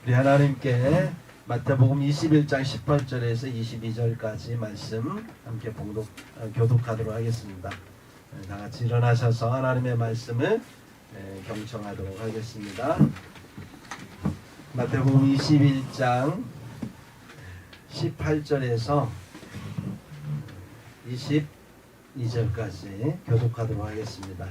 우리 하나님께 마태복음 21장 18절에서 22절까지 말씀 함께 교독하도록 하겠습니다. 다 같이 일어나셔서 하나님의 말씀을 경청하도록 하겠습니다. 마태복음 21장 18절에서 22절까지 교독하도록 하겠습니다.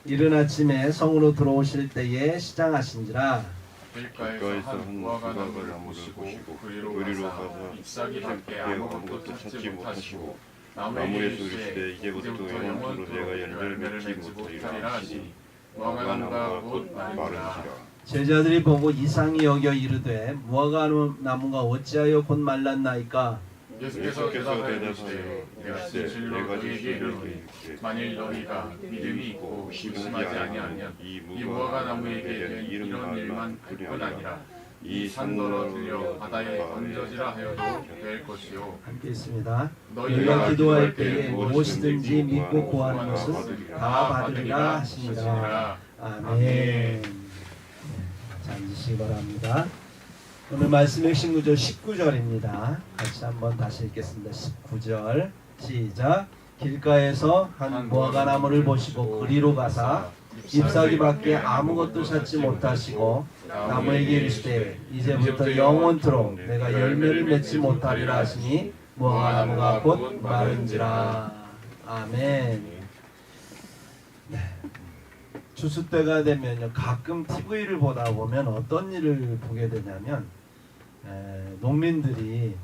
이른 아침에 성으로 들어오실 때에 시장하신지라 길가에서 한 무화과 나무를 보시고 그리로 가서 잎사귀 밖에 아무것도 찾지 못하시고 나무에 소리시되 이제부터 영원토록 내가 열매를 맺지 못하리라 하시니 무화과 나무가 곧 마른지라. 제자들이 보고 이상히 여겨 이르되 무화과 나무가 어찌하여 곧 말랐나이까. 예수께서 대답하시되 내가 진실로 너희에게 이르노니 만일 너희가 믿음이 있고 의심하지 아니하면 이 무화과 나무에게 이런 일만 할 뿐 아니라 이 산더러 들려 바다에 던져지라 하여도 될 것이요. 함께 있습니다. 너희가 기도할 때에 무엇이든지 믿고 구하는 것은 다 받으리라 하시니라. 아멘. 자, 앉으시기 바랍니다. 오늘 말씀 핵심 구절 19절입니다. 같이 한번 다시 읽겠습니다. 19절 시작. 길가에서 한 무화과 나무를 보시고 그리로 가사 잎사귀 밖에 아무것도 찾지 못하시고 나무에게 이르시되 이제부터 영원토록 내가 열매를 맺지 못하리라 하시니 무화과 나무가 곧 마른지라. 아멘. 네. 추수 때가 되면요, 가끔 TV를 보다 보면 어떤 일을 보게 되냐면 농민들이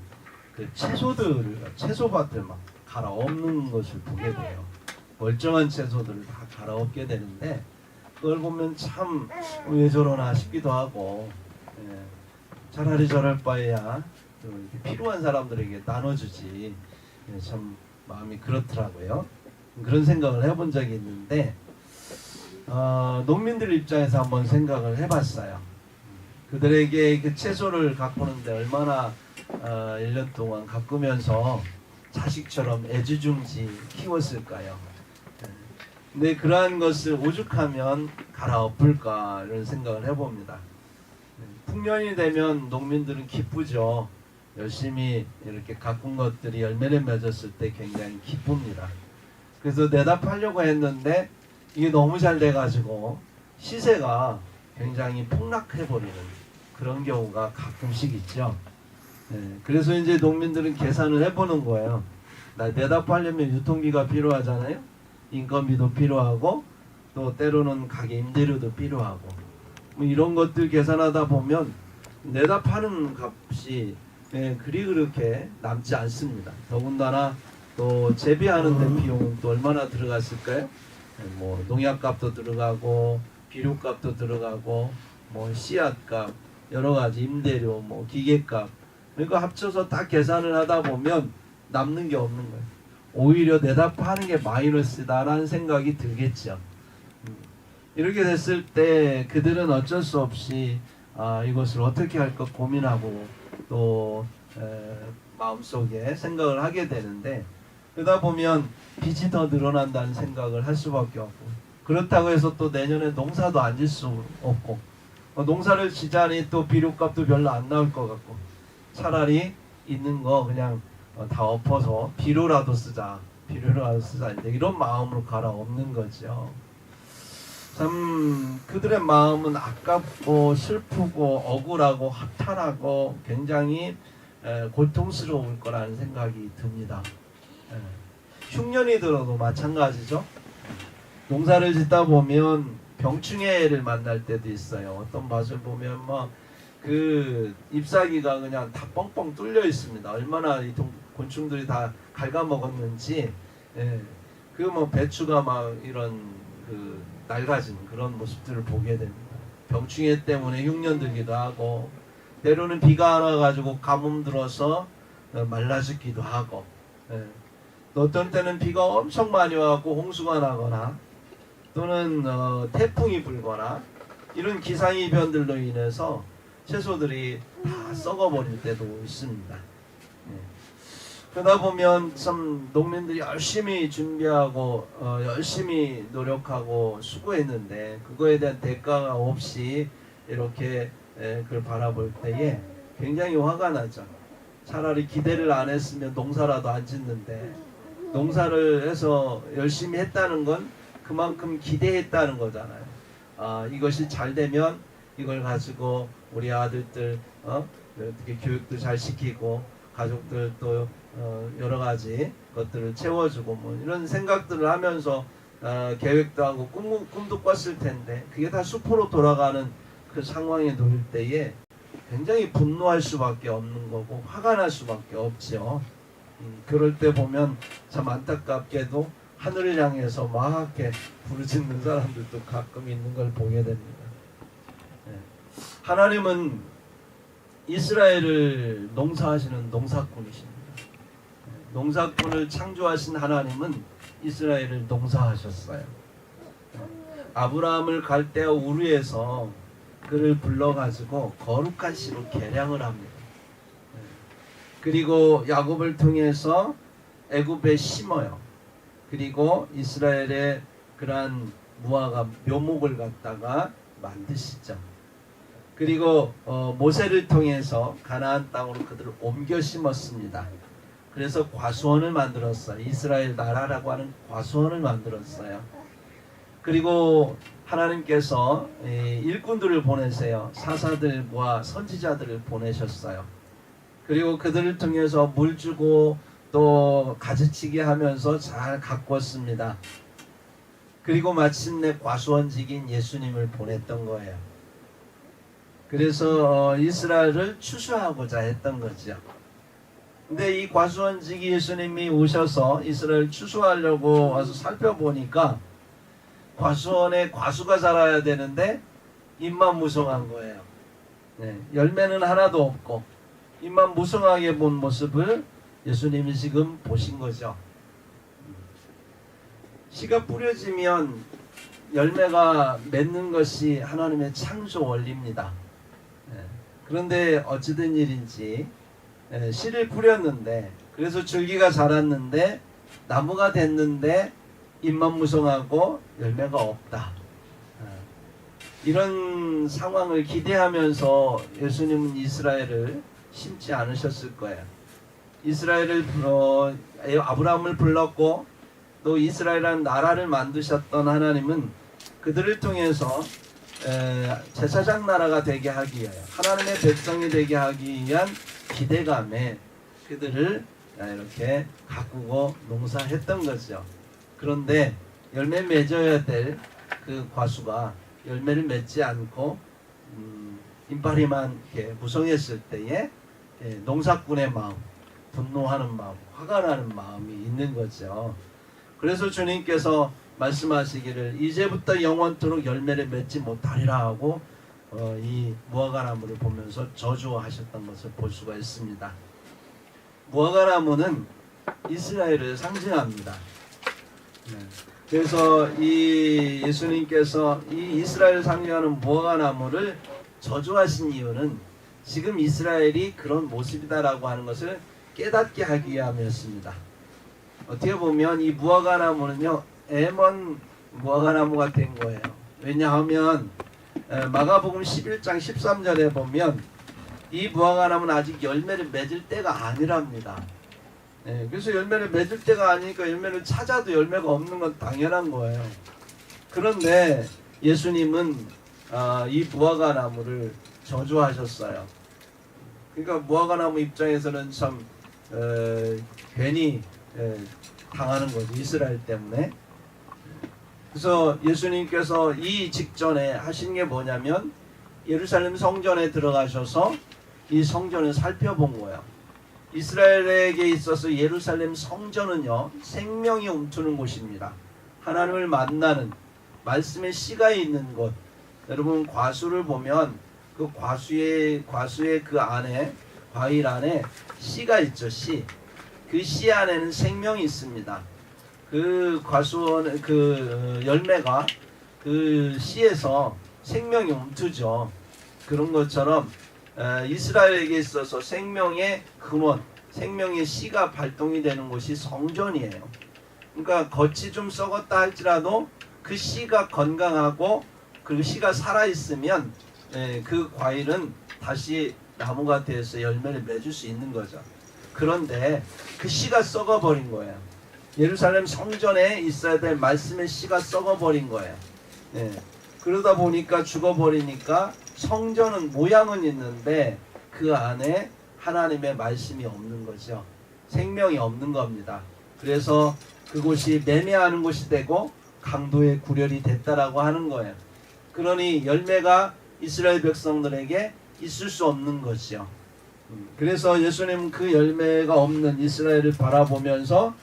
그 채소밭을 막 갈아엎는 것을 보게 돼요. 멀쩡한 채소들을 다 갈아엎게 되는데 그걸 보면 참 왜 저러나 싶기도 하고, 차라리 저럴 바에야 이렇게 필요한 사람들에게 나눠주지, 참 마음이 그렇더라고요. 그런 생각을 해본 적이 있는데 농민들 입장에서 한번 생각을 해봤어요. 그들에게 그 채소를 가꾸는데 얼마나 1년 동안 가꾸면서 자식처럼 애지중지 키웠을까요? 근데 그러한 것을 오죽하면 갈아엎을까 이런 생각을 해봅니다. 풍년이 되면 농민들은 기쁘죠. 열심히 이렇게 가꾼 것들이 열매를 맺었을 때 굉장히 기쁩니다. 그래서 내다 팔려고 했는데 이게 너무 잘 돼가지고 시세가 굉장히 폭락해버리는 그런 경우가 가끔씩 있죠. 그래서 이제 농민들은 계산을 해보는 거예요. 나 내다 팔려면 유통비가 필요하잖아요. 인건비도 필요하고 또 때로는 가게 임대료도 필요하고 뭐 이런 것들 계산하다 보면 내다 파는 값이 그리 그렇게 남지 않습니다. 더군다나 또 재배하는 데 비용은 또 얼마나 들어갔을까요? 뭐 농약값도 들어가고 비료값도 들어가고 뭐 씨앗값 여러 가지 임대료 뭐 기계값, 그러니까 합쳐서 다 계산을 하다 보면 남는 게 없는 거예요. 오히려 내다 파는 게 마이너스다라는 생각이 들겠죠. 이렇게 됐을 때 그들은 어쩔 수 없이 이것을 어떻게 할까 고민하고 또 마음속에 생각을 하게 되는데, 그러다 보면 빚이 더 늘어난다는 생각을 할 수밖에 없고, 그렇다고 해서 또 내년에 농사도 안 질 수 없고, 농사를 지자니 또 비료값도 별로 안 나올 것 같고, 차라리 있는 거 그냥 다 엎어서 비료라도 쓰자 이런 마음으로 갈아엎는 거죠. 참 그들의 마음은 아깝고 슬프고 억울하고 허탈하고 굉장히 고통스러울 거라는 생각이 듭니다. 흉년이 들어도 마찬가지죠. 농사를 짓다 보면 병충해를 만날 때도 있어요. 어떤 밭을 보면 그 잎사귀가 그냥 다 뻥뻥 뚫려 있습니다. 얼마나 이 곤충들이 다 갉아먹었는지. 그 뭐 배추가 막 이런 그 낡아진 그런 모습들을 보게 됩니다. 병충해 때문에 흉년 들기도 하고, 때로는 비가 안 와가지고 가뭄 들어서 말라 죽기도 하고, 또 어떤 때는 비가 엄청 많이 와갖고 홍수가 나거나 또는 태풍이 불거나 이런 기상이변들로 인해서 채소들이 다 썩어버릴 때도 있습니다. 그러다 보면 참 농민들이 열심히 준비하고 열심히 노력하고 수고했는데 그거에 대한 대가가 없이 이렇게 그걸 바라볼 때에 굉장히 화가 나죠. 차라리 기대를 안 했으면 농사라도 안 짓는데, 농사를 해서 열심히 했다는 건 그만큼 기대했다는 거잖아요. 이것이 잘 되면 이걸 가지고 우리 아들들 어떻게 교육도 잘 시키고 가족들 또 여러 가지 것들을 채워주고 뭐 이런 생각들을 하면서 계획도 하고 꿈도 꿨을 텐데, 그게 다 수포로 돌아가는 그 상황에 놓일 때에 굉장히 분노할 수밖에 없는 거고 화가 날 수밖에 없죠. 그럴 때 보면 참 안타깝게도 하늘을 향해서 막 이렇게 부르짖는 사람들도 가끔 있는 걸 보게 됩니다. 하나님은 이스라엘을 농사하시는 농사꾼이십니다. 농사꾼을 창조하신 하나님은 이스라엘을 농사하셨어요. 아브라함을 갈대아 우르에서 그를 불러가지고 거룩한 씨로 개량을 합니다. 그리고 야곱을 통해서 애굽에 심어요. 그리고 이스라엘의 그러한 무화과 묘목을 갖다가 만드시죠. 그리고 모세를 통해서 가나안 땅으로 그들을 옮겨 심었습니다. 그래서 과수원을 만들었어요. 이스라엘 나라라고 하는 과수원을 만들었어요. 그리고 하나님께서 일꾼들을 보내세요. 사사들과 선지자들을 보내셨어요. 그리고 그들을 통해서 물 주고 또 가지치기 하면서 잘 가꾸었습니다. 그리고 마침내 과수원직인 예수님을 보냈던 거예요. 그래서 이스라엘을 추수하고자 했던 거죠. 근데 이 과수원직이 예수님이 오셔서 이스라엘 추수하려고 와서 살펴보니까 과수원에 과수가 자라야 되는데 잎만 무성한 거예요. 열매는 하나도 없고 잎만 무성하게 본 모습을 예수님이 지금 보신 거죠. 씨가 뿌려지면 열매가 맺는 것이 하나님의 창조 원리입니다. 그런데 어찌된 일인지 씨를 뿌렸는데, 그래서 줄기가 자랐는데 나무가 됐는데 잎만 무성하고 열매가 없다. 이런 상황을 기대하면서 예수님은 이스라엘을 심지 않으셨을 거예요. 이스라엘을 아브라함을 불렀고 또 이스라엘이라는 나라를 만드셨던 하나님은 그들을 통해서 제사장 나라가 되게 하기 위하여, 하나님의 백성이 되게 하기 위한 기대감에 그들을 이렇게 가꾸고 농사했던 거죠. 그런데 열매 맺어야 될 그 과수가 열매를 맺지 않고 이파리만 이렇게 무성했을 때에 농사꾼의 마음, 분노하는 마음, 화가 나는 마음이 있는 거죠. 그래서 주님께서 말씀하시기를 이제부터 영원토록 열매를 맺지 못하리라 하고 이 무화과나무를 보면서 저주하셨던 것을 볼 수가 있습니다. 무화과나무는 이스라엘을 상징합니다. 그래서 이 예수님께서 이 이스라엘을 상징하는 무화과나무를 저주하신 이유는 지금 이스라엘이 그런 모습이다라고 하는 것을 깨닫게 하기 위함이었습니다. 어떻게 보면 이 무화과나무는요, 에몬 무화과나무가 된 거예요. 왜냐하면 마가복음 11장 13절에 보면 이 무화과나무는 아직 열매를 맺을 때가 아니랍니다. 그래서 열매를 맺을 때가 아니니까 열매를 찾아도 열매가 없는 건 당연한 거예요. 그런데 예수님은 이 무화과나무를 저주하셨어요. 그러니까 무화과나무 입장에서는 참 괜히 당하는 거죠. 이스라엘 때문에. 그래서 예수님께서 이 직전에 하신 게 뭐냐면 예루살렘 성전에 들어가셔서 이 성전을 살펴본 거예요. 이스라엘에게 있어서 예루살렘 성전은요, 생명이 움트는 곳입니다. 하나님을 만나는 말씀의 씨가 있는 곳. 여러분 과수를 보면 그 과수의 그 안에, 과일 안에 씨가 있죠. 씨. 그 씨 안에는 생명이 있습니다. 그 과수원 그 열매가 그 씨에서 생명이 움트죠. 그런 것처럼 이스라엘에게 있어서 생명의 근원, 생명의 씨가 발동이 되는 곳이 성전이에요. 그러니까 겉이 좀 썩었다 할지라도 그 씨가 건강하고 그 씨가 살아있으면 그 과일은 다시 나무가 돼서 열매를 맺을 수 있는 거죠. 그런데 그 씨가 썩어버린 거예요. 예루살렘 성전에 있어야 될 말씀의 씨가 썩어버린 거예요. 그러다 보니까 죽어버리니까 성전은 모양은 있는데 그 안에 하나님의 말씀이 없는 거죠. 생명이 없는 겁니다. 그래서 그곳이 매매하는 곳이 되고 강도의 구렬이 됐다라고 하는 거예요. 그러니 열매가 이스라엘 백성들에게 있을 수 없는 것이요. 그래서 예수님은 그 열매가 없는 이스라엘을 바라보면서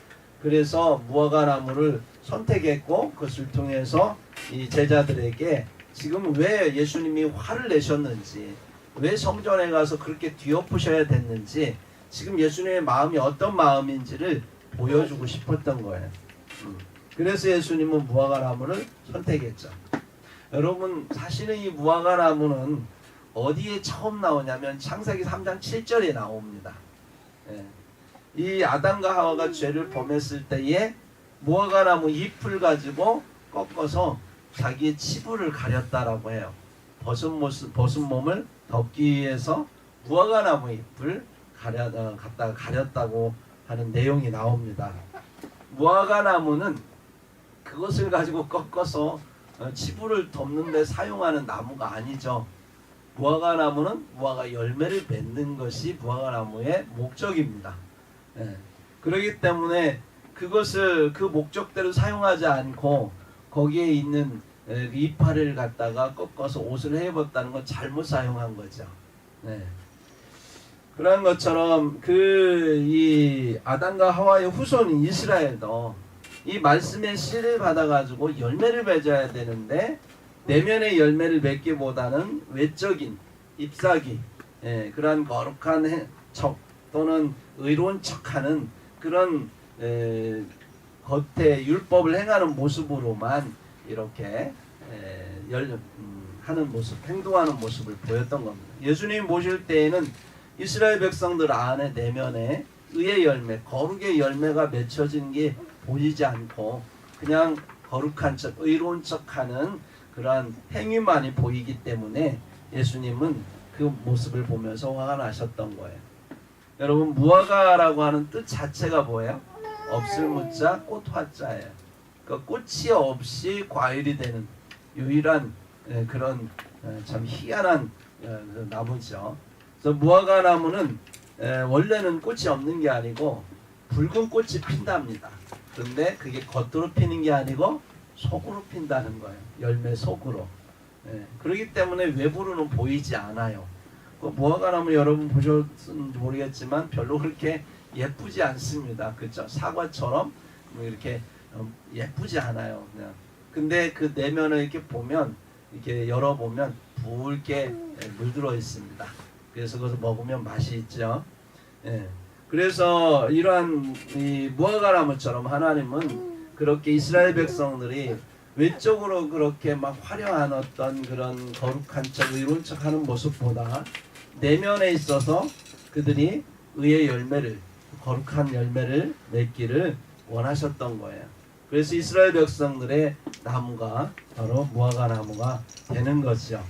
그래서 무화과 나무를 선택했고 그것을 통해서 이 제자들에게 지금 왜 예수님이 화를 내셨는지, 왜 성전에 가서 그렇게 뒤엎으셔야 됐는지, 지금 예수님의 마음이 어떤 마음인지를 보여주고 싶었던 거예요. 그래서 예수님은 무화과 나무를 선택했죠. 여러분, 사실은 이 무화과 나무는 어디에 처음 나오냐면 창세기 3장 7절에 나옵니다. 이 아담과 하와가 죄를 범했을 때에 무화과 나무 잎을 가지고 꺾어서 자기의 치부를 가렸다라고 해요. 벗은 몸을 덮기 위해서 무화과 나무 잎을 갖다가 가렸다고 하는 내용이 나옵니다. 무화과 나무는 그것을 가지고 꺾어서 치부를 덮는 데 사용하는 나무가 아니죠. 무화과 나무는 무화과 열매를 맺는 것이 무화과 나무의 목적입니다. 그렇기 때문에 그것을 그 목적대로 사용하지 않고 거기에 있는 이파리를 갖다가 꺾어서 옷을 해입었다는 건 잘못 사용한 거죠. 그런 것처럼 이 아담과 하와의 후손인 이스라엘도 이 말씀의 씨를 받아가지고 열매를 맺어야 되는데 내면의 열매를 맺기보다는 외적인 잎사귀, 그러한 거룩한 척 또는 의로운 척하는 그런 겉에 율법을 행하는 모습으로만 이렇게 하는 모습, 행동하는 모습을 보였던 겁니다. 예수님 모실 때에는 이스라엘 백성들 안에 내면에 의의 열매, 거룩의 열매가 맺혀진 게 보이지 않고 그냥 거룩한 척, 의로운 척하는 그러한 행위만이 보이기 때문에 예수님은 그 모습을 보면서 화가 나셨던 거예요. 여러분, 무화과라고 하는 뜻 자체가 뭐예요? 없을 무자 꽃 화자예요. 그 꽃이 없이 과일이 되는 유일한 그런 참 희한한 나무죠. 그래서 무화과 나무는 원래는 꽃이 없는 게 아니고 붉은 꽃이 핀답니다. 그런데 그게 겉으로 피는 게 아니고 속으로 핀다는 거예요. 열매 속으로. 그렇기 때문에 외부로는 보이지 않아요. 그 무화과 나무 여러분 보셨는지 모르겠지만 별로 그렇게 예쁘지 않습니다. 그렇죠? 사과처럼 뭐 이렇게 예쁘지 않아요. 그냥. 근데 그 내면을 이렇게 보면 이렇게 열어보면 붉게 물들어 있습니다. 그래서 그것을 먹으면 맛이 있죠. 그래서 이러한 이 무화과 나무처럼 하나님은 그렇게 이스라엘 백성들이 외적으로 그렇게 막 화려한 어떤 그런 거룩한 척, 의로운 척 하는 모습보다 내면에 있어서 그들이 의의 열매를, 거룩한 열매를 맺기를 원하셨던 거예요. 그래서 이스라엘 백성들의 나무가 바로 무화과 나무가 되는 것이죠.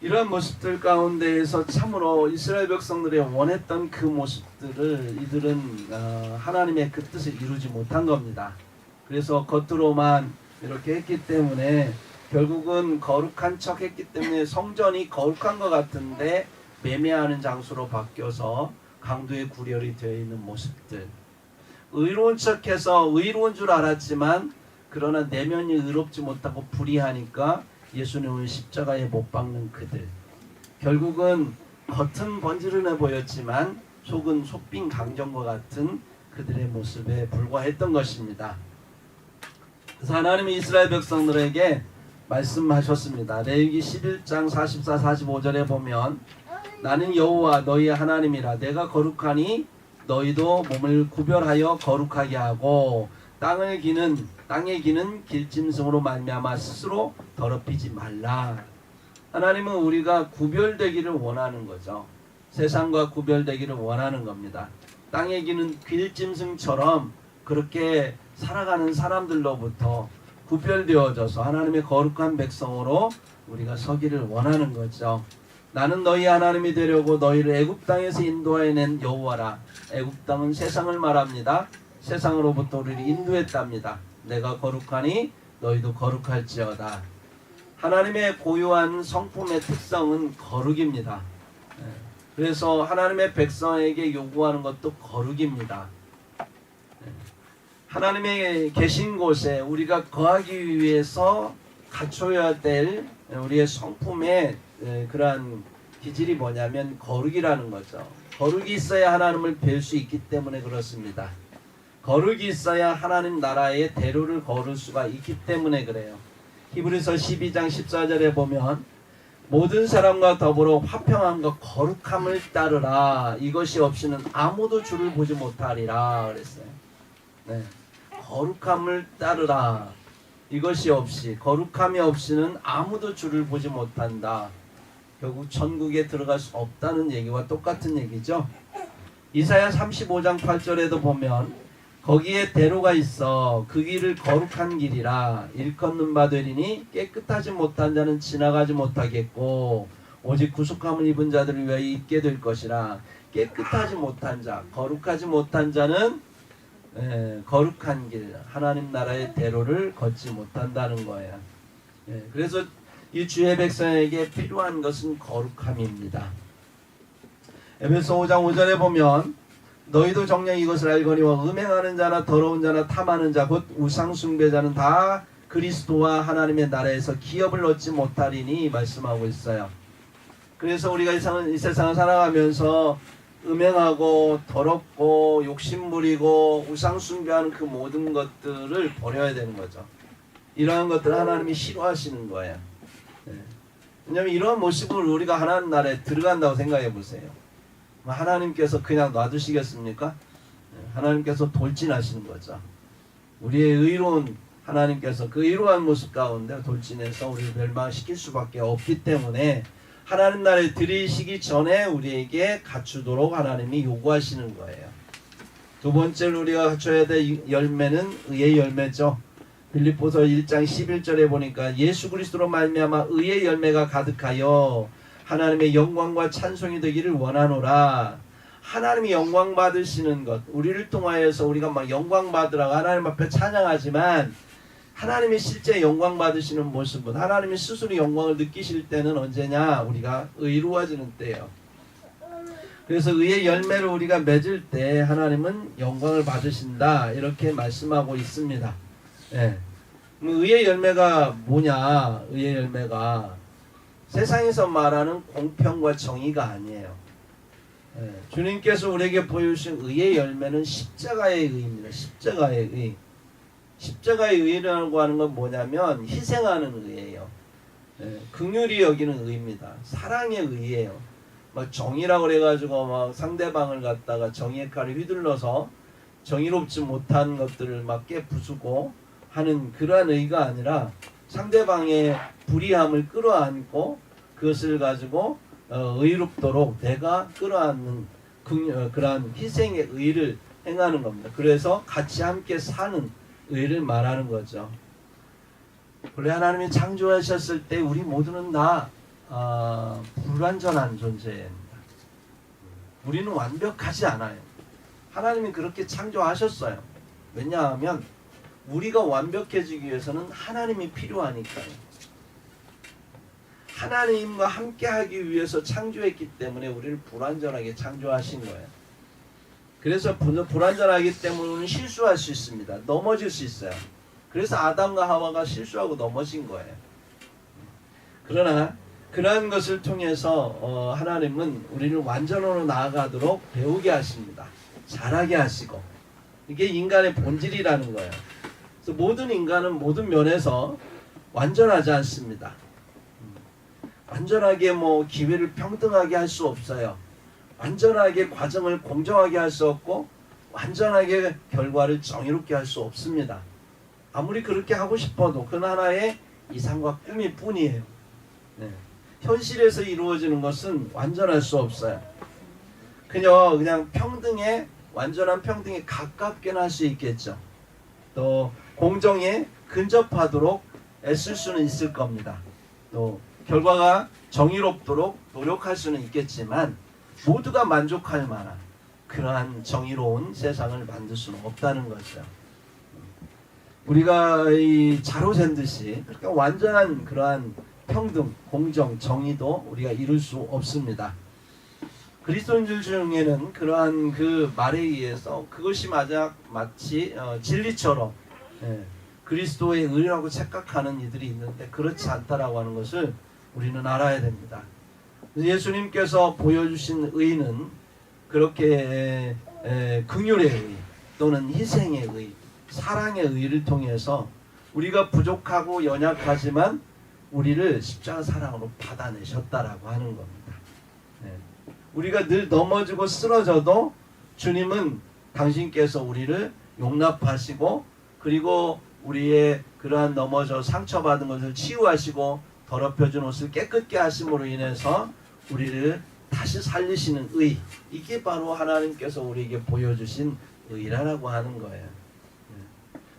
이런 모습들 가운데에서 참으로 이스라엘 백성들이 원했던 그 모습들을 이들은 하나님의 그 뜻을 이루지 못한 겁니다. 그래서 겉으로만 이렇게 했기 때문에 결국은 거룩한 척 했기 때문에 성전이 거룩한 것 같은데 매매하는 장소로 바뀌어서 강도의 구렬이 되어 있는 모습들, 의로운 척해서 의로운 줄 알았지만 그러나 내면이 의롭지 못하고 불의하니까 예수님을 십자가에 못 박는 그들, 결국은 겉은 번지르르해 보였지만 속은 속빈 강정과 같은 그들의 모습에 불과했던 것입니다. 그래서 하나님이 이스라엘 백성들에게 말씀하셨습니다. 레위기 11장 44, 45절에 보면 나는 여호와 너희의 하나님이라 내가 거룩하니 너희도 몸을 구별하여 거룩하게 하고 땅의 기는 길짐승으로 말미암아 스스로 더럽히지 말라. 하나님은 우리가 구별되기를 원하는 거죠. 세상과 구별되기를 원하는 겁니다. 땅의 기는 길짐승처럼 그렇게 살아가는 사람들로부터 구별되어져서 하나님의 거룩한 백성으로 우리가 서기를 원하는 거죠. 나는 너희 하나님이 되려고 너희를 애굽 땅에서 인도해낸 여호와라. 애굽 땅은 세상을 말합니다. 세상으로부터 우리를 인도했답니다. 내가 거룩하니 너희도 거룩할지어다. 하나님의 고유한 성품의 특성은 거룩입니다. 그래서 하나님의 백성에게 요구하는 것도 거룩입니다. 하나님의 계신 곳에 우리가 거하기 위해서 갖춰야 될 우리의 성품의 그러한 기질이 뭐냐면 거룩이라는 거죠. 거룩이 있어야 하나님을 뵐 수 있기 때문에 그렇습니다. 거룩이 있어야 하나님 나라의 대로를 걸을 수가 있기 때문에 그래요. 히브리서 12장 14절에 보면 모든 사람과 더불어 화평함과 거룩함을 따르라. 이것이 없이는 아무도 주를 보지 못하리라 그랬어요. 네. 거룩함을 따르라. 이것이 없이, 거룩함이 없이는 아무도 주를 보지 못한다. 결국 천국에 들어갈 수 없다는 얘기와 똑같은 얘기죠. 이사야 35장 8절에도 보면 거기에 대로가 있어 그 길을 거룩한 길이라 일컫는 바 되리니 깨끗하지 못한 자는 지나가지 못하겠고 오직 구속함을 입은 자들을 위하여 있게 될 것이라. 깨끗하지 못한 자, 거룩하지 못한 자는 거룩한 길, 하나님 나라의 대로를 걷지 못한다는 거예요. 그래서 이 주의 백성에게 필요한 것은 거룩함입니다. 에베소 5장 5절에 보면 너희도 정녕 이것을 알거니와 음행하는 자나 더러운 자나 탐하는 자 곧 우상 숭배자는 다 그리스도와 하나님의 나라에서 기업을 얻지 못하리니 말씀하고 있어요. 그래서 우리가 이 세상을 살아가면서 음행하고 더럽고 욕심부리고 우상 숭배하는 그 모든 것들을 버려야 되는 거죠. 이러한 것들을 하나님이 싫어하시는 거예요. 왜냐하면 이러한 모습을 우리가 하나님 나라에 들어간다고 생각해 보세요. 하나님께서 그냥 놔두시겠습니까? 하나님께서 돌진하시는 거죠. 우리의 의로운 하나님께서 그 의로운 모습 가운데 돌진해서 우리를 멸망시킬 수밖에 없기 때문에 하나님 나라에 들이시기 전에 우리에게 갖추도록 하나님이 요구하시는 거예요. 두 번째로 우리가 갖춰야 될 열매는 의의 열매죠. 빌립보서 1장 11절에 보니까 예수 그리스도로 말미암아 의의 열매가 가득하여 하나님의 영광과 찬송이 되기를 원하노라. 하나님이 영광 받으시는 것, 우리를 통하여서 우리가 막 영광 받으라고 하나님 앞에 찬양하지만 하나님이 실제 영광 받으시는 모습은 하나님이 스스로 영광을 느끼실 때는 언제냐? 우리가 의로워지는 때예요. 그래서 의의 열매를 우리가 맺을 때 하나님은 영광을 받으신다 이렇게 말씀하고 있습니다. 의의 열매가 뭐냐? 의의 열매가 세상에서 말하는 공평과 정의가 아니에요. 주님께서 우리에게 보여주신 의의 열매는 십자가의 의입니다. 십자가의 의. 십자가의 의라고 하는 건 뭐냐면 희생하는 의예요. 긍휼히 여기는 의입니다. 사랑의 의예요. 막 정의라고 그래가지고 막 상대방을 갖다가 정의의 칼을 휘둘러서 정의롭지 못한 것들을 막 깨부수고 하는 그러한 의가 아니라 상대방의 불의함을 끌어안고 그것을 가지고 의롭도록 내가 끌어안는 그러한 희생의 의를 행하는 겁니다. 그래서 같이 함께 사는 의를 말하는 거죠. 원래 하나님이 창조하셨을 때 우리 모두는 다 불완전한 존재입니다. 우리는 완벽하지 않아요. 하나님이 그렇게 창조하셨어요. 왜냐하면 우리가 완벽해지기 위해서는 하나님이 필요하니까요. 하나님과 함께하기 위해서 창조했기 때문에 우리를 불완전하게 창조하신 거예요. 그래서 불완전하기 때문에 우리는 실수할 수 있습니다. 넘어질 수 있어요. 그래서 아담과 하와가 실수하고 넘어진 거예요. 그러나 그러한 것을 통해서 하나님은 우리를 완전으로 나아가도록 배우게 하십니다. 잘하게 하시고 이게 인간의 본질이라는 거예요. 그래서 모든 인간은 모든 면에서 완전하지 않습니다. 완전하게 기회를 평등하게 할 수 없어요. 완전하게 과정을 공정하게 할 수 없고 완전하게 결과를 정의롭게 할 수 없습니다. 아무리 그렇게 하고 싶어도 그건 하나의 이상과 꿈일 뿐이에요. 현실에서 이루어지는 것은 완전할 수 없어요. 그냥 평등에 완전한 평등에 가깝게는 할 수 있겠죠. 또 공정에 근접하도록 애쓸 수는 있을 겁니다. 또 결과가 정의롭도록 노력할 수는 있겠지만 모두가 만족할 만한 그러한 정의로운 세상을 만들 수는 없다는 거죠. 우리가 이 자로 잰 듯이 그렇게 완전한 그러한 평등, 공정, 정의도 우리가 이룰 수 없습니다. 그리스도인들 중에는 그러한 그 말에 의해서 그것이 마치 진리처럼 그리스도의 의라고 착각하는 이들이 있는데 그렇지 않다라고 하는 것을 우리는 알아야 됩니다. 예수님께서 보여주신 의는 그렇게 긍휼의 의 또는 희생의 의, 사랑의 의를 통해서 우리가 부족하고 연약하지만 우리를 십자가 사랑으로 받아내셨다라고 하는 겁니다. 우리가 늘 넘어지고 쓰러져도 주님은 당신께서 우리를 용납하시고 그리고 우리의 그러한 넘어져 상처받은 것을 치유하시고 더럽혀진 옷을 깨끗게 하심으로 인해서 우리를 다시 살리시는 의, 이게 바로 하나님께서 우리에게 보여주신 의라고 하는 거예요.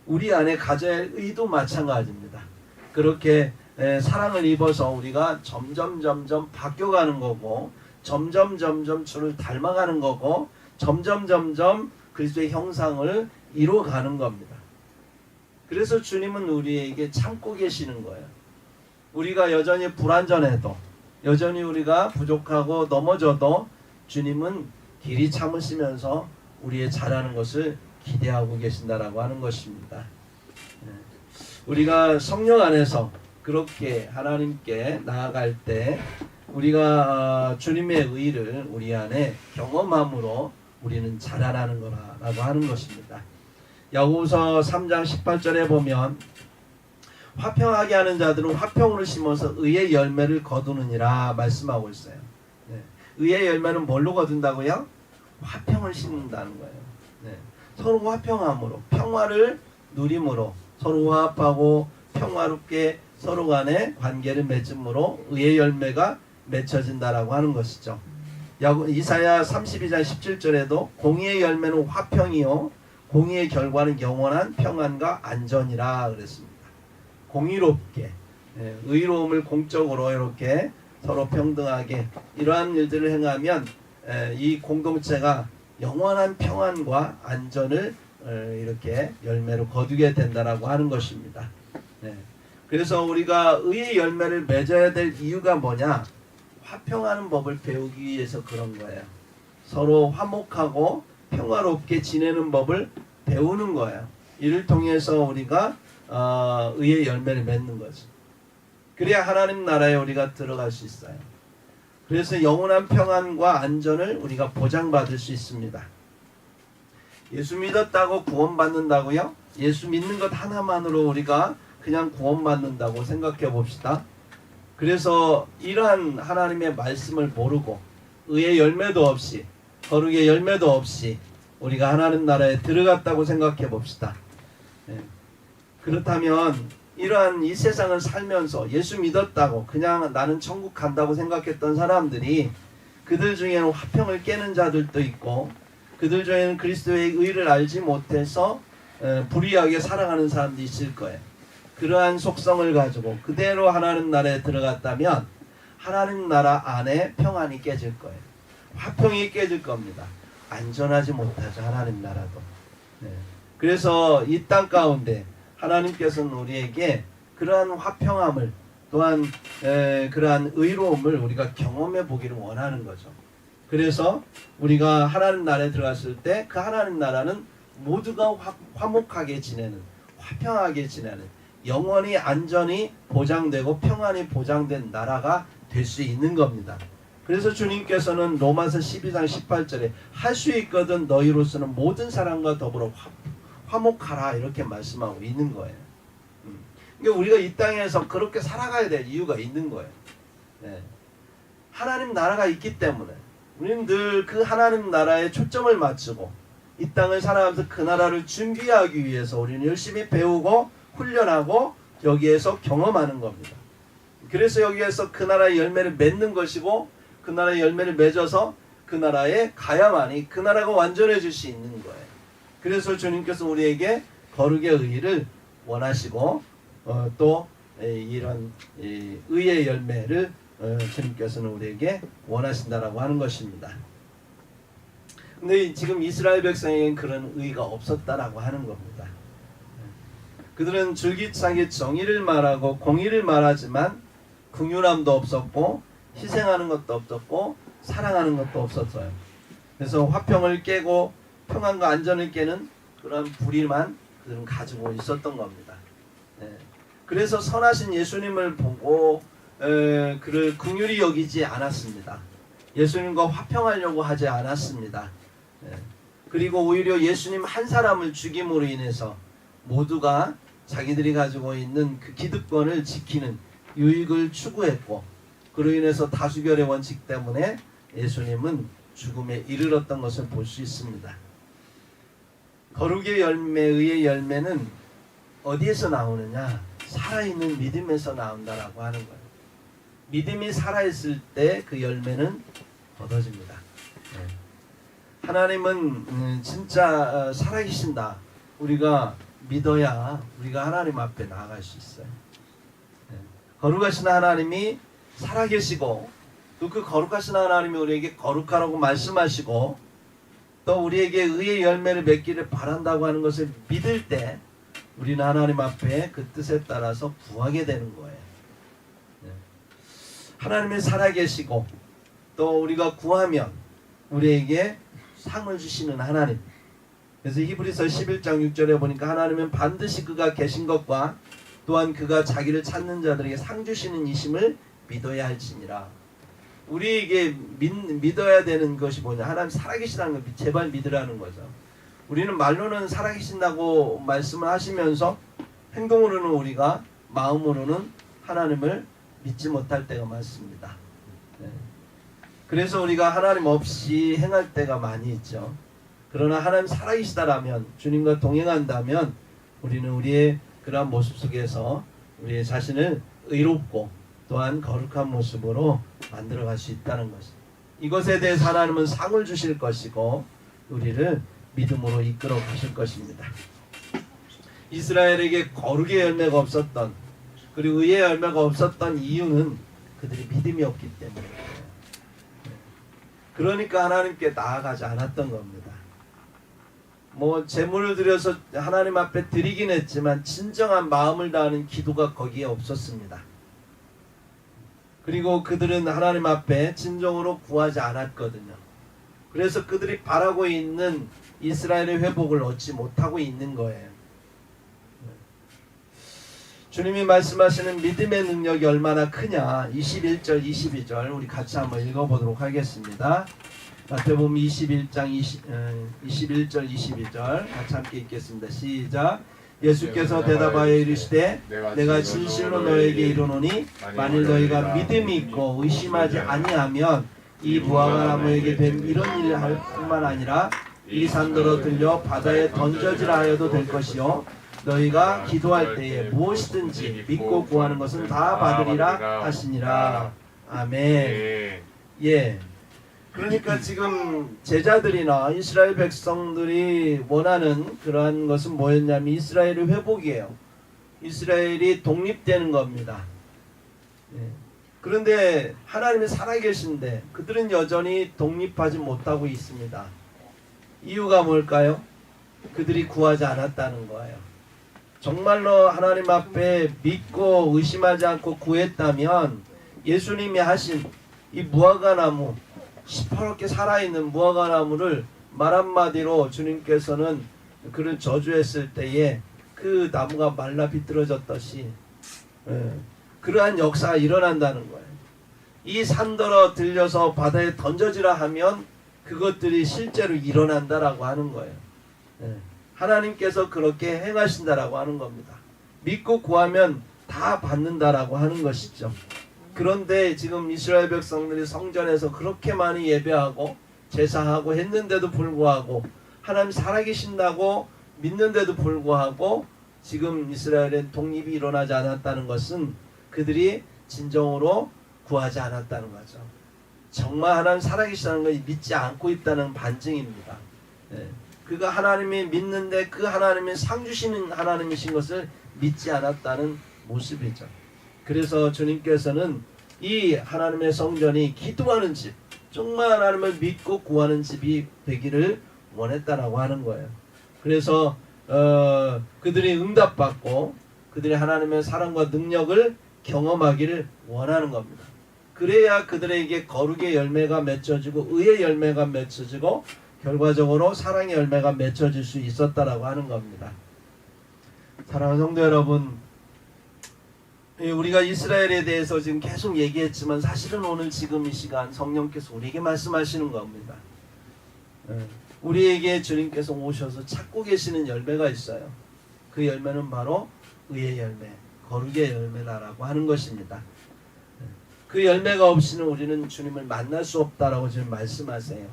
우리 안에 가져야 할 의도 마찬가지입니다. 그렇게 사랑을 입어서 우리가 점점 바뀌어가는 거고 점점 주를 닮아가는 거고 점점 그리스도의 형상을 이루어가는 겁니다. 그래서 주님은 우리에게 참고 계시는 거예요. 우리가 여전히 불완전해도 여전히 우리가 부족하고 넘어져도 주님은 길이 참으시면서 우리의 잘하는 것을 기대하고 계신다라고 하는 것입니다. 우리가 성령 안에서 그렇게 하나님께 나아갈 때 우리가 주님의 의를 우리 안에 경험함으로 우리는 자라나는 거라고 하는 것입니다. 야고보서 3장 18절에 보면 화평하게 하는 자들은 화평으로 심어서 의의 열매를 거두느니라 말씀하고 있어요. 의의 열매는 뭘로 거둔다고요? 화평을 심는다는 거예요. 서로 화평함으로 평화를 누림으로 서로 화합하고 평화롭게 서로 간의 관계를 맺음으로 의의 열매가 맺혀진다라고 하는 것이죠. 이사야 32장 17절에도 공의의 열매는 화평이요 공의의 결과는 영원한 평안과 안전이라 그랬습니다. 공의롭게 의로움을 공적으로 이렇게 서로 평등하게 이러한 일들을 행하면 이 공동체가 영원한 평안과 안전을 이렇게 열매로 거두게 된다라고 하는 것입니다. 그래서 우리가 의의 열매를 맺어야 될 이유가 뭐냐? 화평하는 법을 배우기 위해서 그런 거예요. 서로 화목하고 평화롭게 지내는 법을 배우는 거예요. 이를 통해서 우리가 의의 열매를 맺는 거죠. 그래야 하나님 나라에 우리가 들어갈 수 있어요. 그래서 영원한 평안과 안전을 우리가 보장받을 수 있습니다. 예수 믿었다고 구원받는다고요? 예수 믿는 것 하나만으로 우리가 그냥 구원받는다고 생각해 봅시다. 그래서 이러한 하나님의 말씀을 모르고 의의 열매도 없이 거룩의 열매도 없이 우리가 하나님 나라에 들어갔다고 생각해 봅시다. 그렇다면 이러한 이 세상을 살면서 예수 믿었다고 그냥 나는 천국 간다고 생각했던 사람들이 그들 중에는 화평을 깨는 자들도 있고 그들 중에는 그리스도의 의를 알지 못해서 불의하게 살아가는 사람도 있을 거예요. 그러한 속성을 가지고 그대로 하나님 나라에 들어갔다면 하나님 나라 안에 평안이 깨질 거예요. 화평이 깨질 겁니다. 안전하지 못하죠. 하나님 나라도. 그래서 이 땅 가운데 하나님께서는 우리에게 그러한 화평함을 또한 그러한 의로움을 우리가 경험해 보기를 원하는 거죠. 그래서 우리가 하나님 나라에 들어갔을 때 그 하나님 나라는 모두가 화목하게 지내는 화평하게 지내는 영원히 안전이 보장되고 평안이 보장된 나라가 될 수 있는 겁니다. 그래서 주님께서는 로마서 12장 18절에 할 수 있거든 너희로서는 모든 사람과 더불어 화목하라 이렇게 말씀하고 있는 거예요. 그러니까 우리가 이 땅에서 그렇게 살아가야 될 이유가 있는 거예요. 하나님 나라가 있기 때문에 우리는 늘 그 하나님 나라에 초점을 맞추고 이 땅을 살아가면서 그 나라를 준비하기 위해서 우리는 열심히 배우고 훈련하고 여기에서 경험하는 겁니다. 그래서 여기에서 그 나라의 열매를 맺는 것이고 그 나라의 열매를 맺어서 그 나라에 가야만이 그 나라가 완전해질 수 있는 거예요. 그래서 주님께서 우리에게 거룩의 의의를 원하시고 또 이런 의의 열매를 주님께서는 우리에게 원하신다라고 하는 것입니다. 근데 지금 이스라엘 백성에게는 그런 의가 없었다라고 하는 겁니다. 그들은 줄기차게 정의를 말하고 공의를 말하지만 긍휼함도 없었고 희생하는 것도 없었고 사랑하는 것도 없었어요. 그래서 화평을 깨고 평안과 안전을 깨는 그런 불의만 그들은 가지고 있었던 겁니다. 그래서 선하신 예수님을 보고 그를 긍휼히 여기지 않았습니다. 예수님과 화평하려고 하지 않았습니다. 그리고 오히려 예수님 한 사람을 죽임으로 인해서 모두가 자기들이 가지고 있는 그 기득권을 지키는 유익을 추구했고, 그로 인해서 다수결의 원칙 때문에 예수님은 죽음에 이르렀던 것을 볼 수 있습니다. 거룩의 열매, 의의 열매는 어디에서 나오느냐? 살아있는 믿음에서 나온다라고 하는 거예요. 믿음이 살아있을 때 그 열매는 얻어집니다. 하나님은 진짜 살아계신다. 우리가 믿어야 우리가 하나님 앞에 나아갈 수 있어요. 거룩하신 하나님이 살아계시고 또 그 거룩하신 하나님이 우리에게 거룩하라고 말씀하시고 또 우리에게 의의 열매를 맺기를 바란다고 하는 것을 믿을 때 우리는 하나님 앞에 그 뜻에 따라서 구하게 되는 거예요. 하나님이 살아계시고 또 우리가 구하면 우리에게 상을 주시는 하나님. 그래서 히브리서 11장 6절에 보니까 하나님은 반드시 그가 계신 것과 또한 그가 자기를 찾는 자들에게 상 주시는 이심을 믿어야 할지니라. 우리에게 믿어야 되는 것이 뭐냐? 하나님 살아계시다는 걸 제발 믿으라는 거죠. 우리는 말로는 살아계신다고 말씀을 하시면서 행동으로는 우리가 마음으로는 하나님을 믿지 못할 때가 많습니다. 그래서 우리가 하나님 없이 행할 때가 많이 있죠. 그러나 하나님 살아계시다라면, 주님과 동행한다면 우리는 우리의 그러한 모습 속에서 우리의 자신을 의롭고 또한 거룩한 모습으로 만들어갈 수 있다는 것입니다. 이것에 대해서 하나님은 상을 주실 것이고 우리를 믿음으로 이끌어 가실 것입니다. 이스라엘에게 거룩의 열매가 없었던, 그리고 의의 열매가 없었던 이유는 그들이 믿음이 없기 때문이에요. 그러니까 하나님께 나아가지 않았던 겁니다. 제물을 드려서 하나님 앞에 드리긴 했지만 진정한 마음을 다하는 기도가 거기에 없었습니다. 그리고 그들은 하나님 앞에 진정으로 구하지 않았거든요. 그래서 그들이 바라고 있는 이스라엘의 회복을 얻지 못하고 있는 거예요. 주님이 말씀하시는 믿음의 능력이 얼마나 크냐. 21절 22절 우리 같이 한번 읽어보도록 하겠습니다. 마태복음 21장 21절 22절 같이 함께 읽겠습니다. 시작. 예수께서 대답하여 이르시되 내가 진실로 너에게 이르노니 만일 너희가 믿음이 있고 의심하지 아니하면 이 무화과 나무에게 된 이런 일을 할 뿐만 아니라 이 산더러 들려 바다에 던져지라 하여도 될 것이요 너희가 기도할 때에 무엇이든지 믿고 구하는 것은 다 받으리라 하시니라. 아멘. 예. 그러니까 지금 제자들이나 이스라엘 백성들이 원하는 그러한 것은 뭐였냐면 이스라엘의 회복이에요. 이스라엘이 독립되는 겁니다. 예. 그런데 하나님이 살아계신데 그들은 여전히 독립하지 못하고 있습니다. 이유가 뭘까요? 그들이 구하지 않았다는 거예요. 정말로 하나님 앞에 믿고 의심하지 않고 구했다면 예수님이 하신 이 무화과 나무, 시퍼렇게 살아있는 무화과 나무를 말 한마디로 주님께서는 그를 저주했을 때에 그 나무가 말라 비틀어졌듯이 그러한 역사가 일어난다는 거예요. 이 산더러 들려서 바다에 던져지라 하면 그것들이 실제로 일어난다라고 하는 거예요. 하나님께서 그렇게 행하신다라고 하는 겁니다. 믿고 구하면 다 받는다라고 하는 것이죠. 그런데 지금 이스라엘 백성들이 성전에서 그렇게 많이 예배하고 제사하고 했는데도 불구하고 하나님 살아계신다고 믿는데도 불구하고 지금 이스라엘의 독립이 일어나지 않았다는 것은 그들이 진정으로 구하지 않았다는 거죠. 정말 하나님 살아계시다는 걸 믿지 않고 있다는 반증입니다. 그가 하나님이 믿는데 그 하나님이 상 주시는 하나님이신 것을 믿지 않았다는 모습이죠. 그래서 주님께서는 이 하나님의 성전이 기도하는 집, 정말 하나님을 믿고 구하는 집이 되기를 원했다라고 하는 거예요. 그래서 그들이 응답받고 그들이 하나님의 사랑과 능력을 경험하기를 원하는 겁니다. 그래야 그들에게 거룩의 열매가 맺혀지고 의의 열매가 맺혀지고 결과적으로 사랑의 열매가 맺혀질 수 있었다라고 하는 겁니다. 사랑하는 성도 여러분, 우리가 이스라엘에 대해서 지금 계속 얘기했지만 사실은 오늘 지금 이 시간 성령께서 우리에게 말씀하시는 겁니다. 우리에게 주님께서 오셔서 찾고 계시는 열매가 있어요. 그 열매는 바로 의의 열매, 거룩의 열매다라고 하는 것입니다. 그 열매가 없이는 우리는 주님을 만날 수 없다라고 지금 말씀하세요.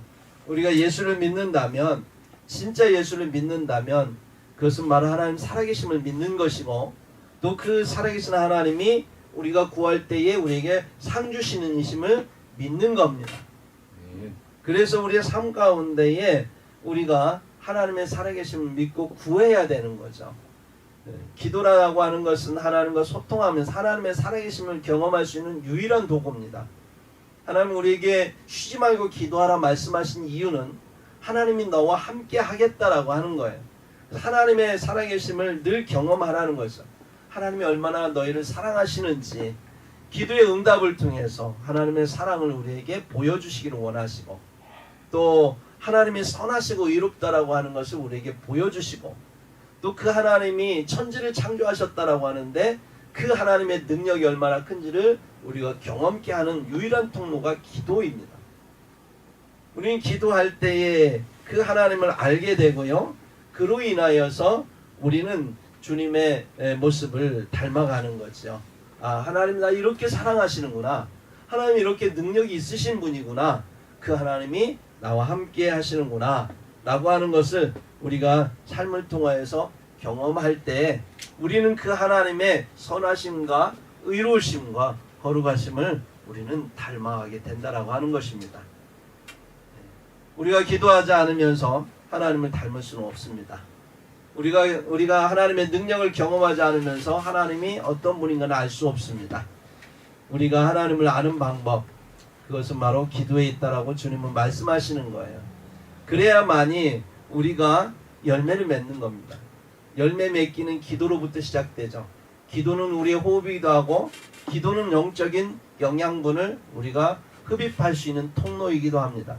우리가 예수를 믿는다면, 진짜 예수를 믿는다면 그것은 바로 하나님 살아계심을 믿는 것이고, 또 그 살아계신 하나님이 우리가 구할 때에 우리에게 상 주시는 이심을 믿는 겁니다. 그래서 우리의 삶 가운데에 우리가 하나님의 살아계심을 믿고 구해야 되는 거죠. 기도라고 하는 것은 하나님과 소통하면서 하나님의 살아계심을 경험할 수 있는 유일한 도구입니다. 하나님 우리에게 쉬지 말고 기도하라 말씀하신 이유는 하나님이 너와 함께 하겠다라고 하는 거예요. 하나님의 살아계심을 늘 경험하라는 거죠. 하나님이 얼마나 너희를 사랑하시는지 기도의 응답을 통해서 하나님의 사랑을 우리에게 보여주시기를 원하시고, 또 하나님이 선하시고 의롭다라고 하는 것을 우리에게 보여주시고, 또 그 하나님이 천지를 창조하셨다라고 하는데 그 하나님의 능력이 얼마나 큰지를 우리가 경험케 하는 유일한 통로가 기도입니다. 우리는 기도할 때에 그 하나님을 알게 되고요, 그로 인하여서 우리는 주님의 모습을 닮아가는 거죠. 아, 하나님 나 이렇게 사랑하시는구나, 하나님 이렇게 능력이 있으신 분이구나, 그 하나님이 나와 함께 하시는구나 라고 하는 것을 우리가 삶을 통하여서 경험할 때 우리는 그 하나님의 선하심과 의로우심과 거룩하심을 우리는 닮아가게 된다라고 하는 것입니다. 우리가 기도하지 않으면서 하나님을 닮을 수는 없습니다. 우리가 하나님의 능력을 경험하지 않으면서 하나님이 어떤 분인가는 알 수 없습니다. 우리가 하나님을 아는 방법, 그것은 바로 기도에 있다라고 주님은 말씀하시는 거예요. 그래야만이 우리가 열매를 맺는 겁니다. 열매 맺기는 기도로부터 시작되죠. 기도는 우리의 호흡이기도 하고, 기도는 영적인 영양분을 우리가 흡입할 수 있는 통로이기도 합니다.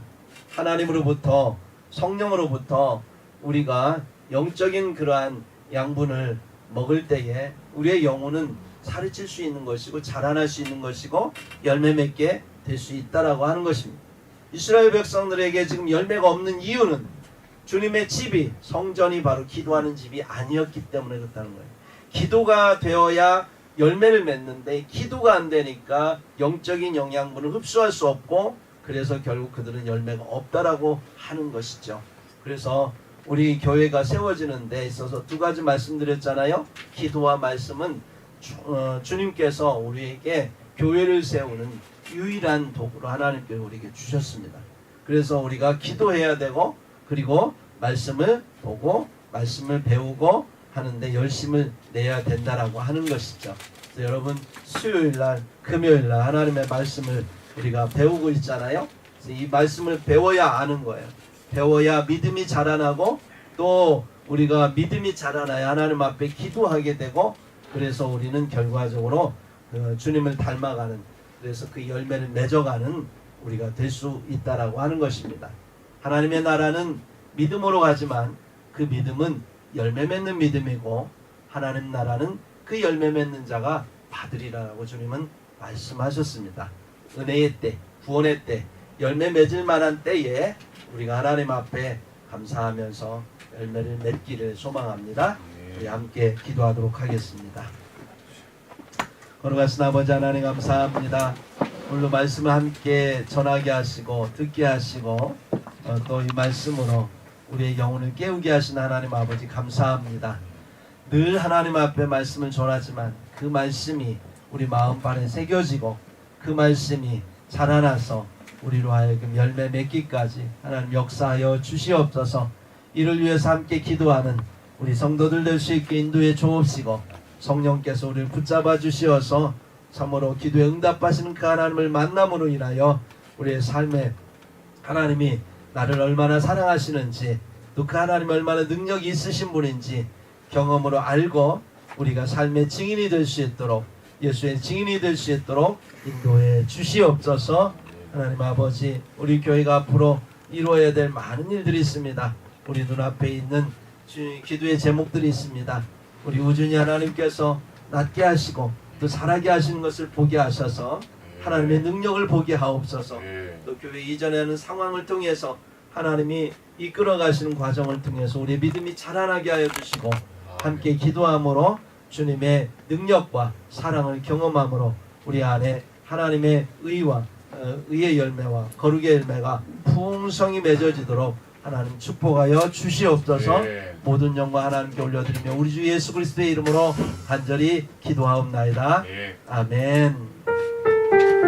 하나님으로부터, 성령으로부터 우리가 영적인 그러한 양분을 먹을 때에 우리의 영혼은 살이 찔 수 있는 것이고 자라날 수 있는 것이고 열매 맺게 될 수 있다라고 하는 것입니다. 이스라엘 백성들에게 지금 열매가 없는 이유는 주님의 집이, 성전이 바로 기도하는 집이 아니었기 때문에 그렇다는 거예요. 기도가 되어야 열매를 맺는데 기도가 안 되니까 영적인 영양분을 흡수할 수 없고, 그래서 결국 그들은 열매가 없다라고 하는 것이죠. 그래서 우리 교회가 세워지는 데 있어서 두 가지 말씀드렸잖아요. 기도와 말씀은 주님께서 우리에게 교회를 세우는 유일한 도구로 하나님께서 우리에게 주셨습니다. 그래서 우리가 기도해야 되고, 그리고 말씀을 보고 말씀을 배우고 하는데 열심을 내야 된다라고 하는 것이죠. 그래서 여러분 수요일날, 금요일날 하나님의 말씀을 우리가 배우고 있잖아요. 그래서 이 말씀을 배워야 아는 거예요. 배워야 믿음이 자라나고, 또 우리가 믿음이 자라나야 하나님 앞에 기도하게 되고, 그래서 우리는 결과적으로 주님을 닮아가는, 그래서 그 열매를 맺어가는 우리가 될 수 있다라고 하는 것입니다. 하나님의 나라는 믿음으로 가지만 그 믿음은 열매 맺는 믿음이고, 하나님 나라는 그 열매 맺는 자가 받으리라고 주님은 말씀하셨습니다. 은혜의 때, 구원의 때, 열매 맺을 만한 때에 우리가 하나님 앞에 감사하면서 열매를 맺기를 소망합니다. 우리 함께 기도하도록 하겠습니다. 거룩하신 아버지 하나님 감사합니다. 오늘도 말씀을 함께 전하게 하시고 듣게 하시고, 또 이 말씀으로 우리의 영혼을 깨우게 하신 하나님 아버지 감사합니다. 늘 하나님 앞에 말씀을 전하지만 그 말씀이 우리 마음판에 새겨지고 그 말씀이 자라나서 우리로 하여금 열매 맺기까지 하나님 역사하여 주시옵소서. 이를 위해서 함께 기도하는 우리 성도들 될 수 있게 인도해 주옵시고, 성령께서 우리를 붙잡아 주시어서 참으로 기도에 응답하시는 그 하나님을 만남으로 인하여 우리의 삶에 하나님이 나를 얼마나 사랑하시는지 또 그 하나님이 얼마나 능력이 있으신 분인지 경험으로 알고 우리가 삶의 증인이 될 수 있도록 예수의 증인이 될 수 있도록 인도해 주시옵소서. 하나님 아버지, 우리 교회가 앞으로 이루어야 될 많은 일들이 있습니다. 우리 눈앞에 있는 기도의 제목들이 있습니다. 우리 우준이 하나님께서 낫게 하시고 또 자라게 하시는 것을 보게 하셔서 하나님의 능력을 보게 하옵소서. 또 교회 이전에는 상황을 통해서 하나님이 이끌어 가시는 과정을 통해서 우리의 믿음이 자라나게 하여 주시고 함께 기도함으로 주님의 능력과 사랑을 경험함으로 우리 안에 하나님의 의와 의의 열매와 거룩의 열매가 풍성히 맺어지도록 하나님 축복하여 주시옵소서. 모든 영광 하나님께 올려드리며 우리 주 예수 그리스도의 이름으로 간절히 기도하옵나이다. 아멘.